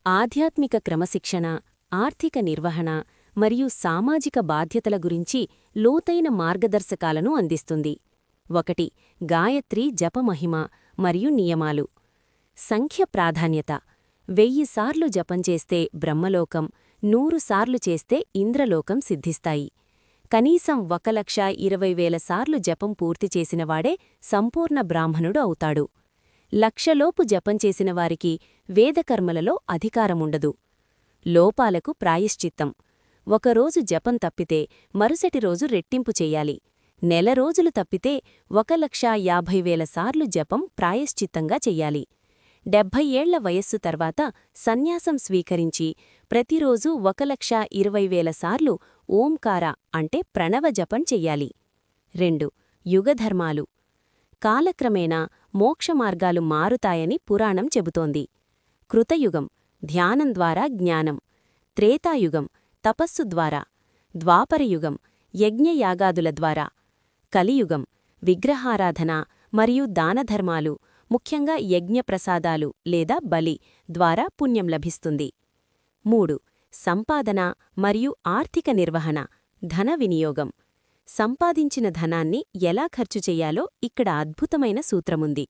ఆధ్యాత్మిక క్రమశిక్షణ, ఆర్థిక నిర్వహణ మరియు సామాజిక బాధ్యతల గురించి లోతైన మార్గదర్శకాలను అందిస్తుంది. 1. గాయత్రి జపమహిమ మరియు నియమాలు. సంఖ్య ప్రాధాన్యత. 1000 సార్లు జపం చేస్తే బ్రహ్మలోకం, 100 సార్లు చేస్తే ఇంద్రలోకం సిద్ధిస్తాయి. కనీసం 1,20,000 సార్లు జపం పూర్తి చేసినవాడే సంపూర్ణ బ్రాహ్మణుడు అవుతాడు. 1,00,000 లోపు జపం చేసినవారికి వేదకర్మలలో అధికారముండదు. లోపాలకు ప్రాయశ్చిత్తం. ఒకరోజు జపం తప్పితే మరుసటి రోజు రెట్టింపు చెయ్యాలి. నెల రోజులు తప్పితే 1,50,000 సార్లు జపం ప్రాయశ్చిత్తంగా చెయ్యాలి. 70 ఏళ్ల వయస్సు తర్వాత సన్యాసం స్వీకరించి ప్రతిరోజూ 1,20,000 సార్లు ఓంకార అంటే ప్రణవ జపం చెయ్యాలి. 2. యుగధర్మాలు. కాలక్రమేణా మోక్షమార్గాలు మారుతాయని పురాణం చెబుతోంది. కృతయుగం ధ్యానం ద్వారా జ్ఞానం, త్రేతాయుగం తపస్సు ద్వారా, ద్వాపరయుగం యజ్ఞయాగాదుల ద్వారా, కలియుగం విగ్రహారాధన మరియు దానధర్మాలు, ముఖ్యంగా యజ్ఞప్రసాదాలు లేదా బలి ద్వారా పుణ్యం లభిస్తుంది. 3. సంపాదన మరియు ఆర్థిక నిర్వహణ, ధన వినియోగం. సంపాదించిన ధనాన్ని ఎలా ఖర్చు చెయ్యాలో ఇక్కడ అద్భుతమైన సూత్రముంది.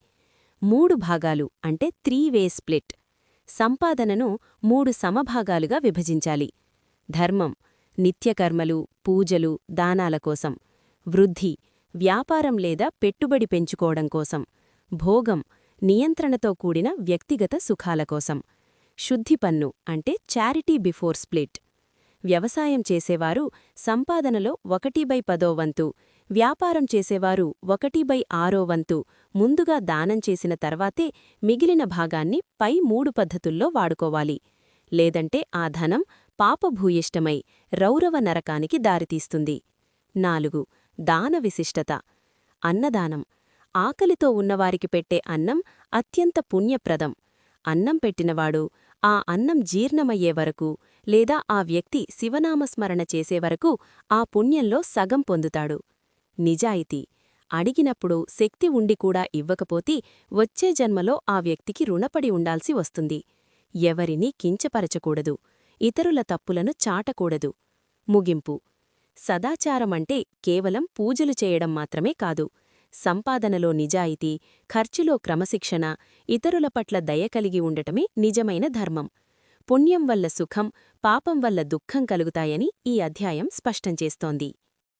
3 భాగాలు అంటే 3-వే స్ప్లిట్. సంపాదనను 3 సమభాగాలుగా విభజించాలి. ధర్మం నిత్యకర్మలు, పూజలు, దానాల కోసం. వృద్ధి వ్యాపారం లేదా పెట్టుబడి పెంచుకోవడం కోసం. భోగం నియంత్రణతో కూడిన వ్యక్తిగత సుఖాల కోసం. శుద్ధి పన్ను అంటే చారిటీ బిఫోర్ స్ప్లిట్. వ్యవసాయం చేసేవారు సంపాదనలో 1/10 వంతు, వ్యాపారం చేసేవారు 1/6 వంతు ముందుగా దానం చేసిన తర్వాతే మిగిలిన భాగాన్ని పై 3 పద్ధతుల్లో వాడుకోవాలి. లేదంటే ఆ ధనం పాపభూయిష్టమై రౌరవ నరకానికి దారితీస్తుంది. 4. దాన విశిష్టత. అన్నదానం. ఆకలితో ఉన్నవారికి పెట్టే అన్నం అత్యంత పుణ్యప్రదం. అన్నం పెట్టినవాడు ఆ అన్నం జీర్ణమయ్యే వరకు లేదా ఆ వ్యక్తి శివనామస్మరణ చేసేవరకు ఆ పుణ్యంలో సగం పొందుతాడు. నిజాయితీ. అడిగినప్పుడు శక్తి ఉండి కూడా ఇవ్వకపోతే వచ్చే జన్మలో ఆ వ్యక్తికి రుణపడి ఉండాల్సి వస్తుంది. ఎవరినీ కించపరచకూడదు. ఇతరుల తప్పులను చాటకూడదు. ముగింపు. సదాచారమంటే కేవలం పూజలు చేయడం మాత్రమే కాదు. సంపాదనలో నిజాయితీ, ఖర్చులో క్రమశిక్షణ, ఇతరుల పట్ల దయ కలిగి ఉండటమే నిజమైన ధర్మం. పుణ్యం వల్ల సుఖం, పాపం వల్ల దుఃఖం కలుగుతాయని ఈ అధ్యాయం స్పష్టం చేస్తోంది.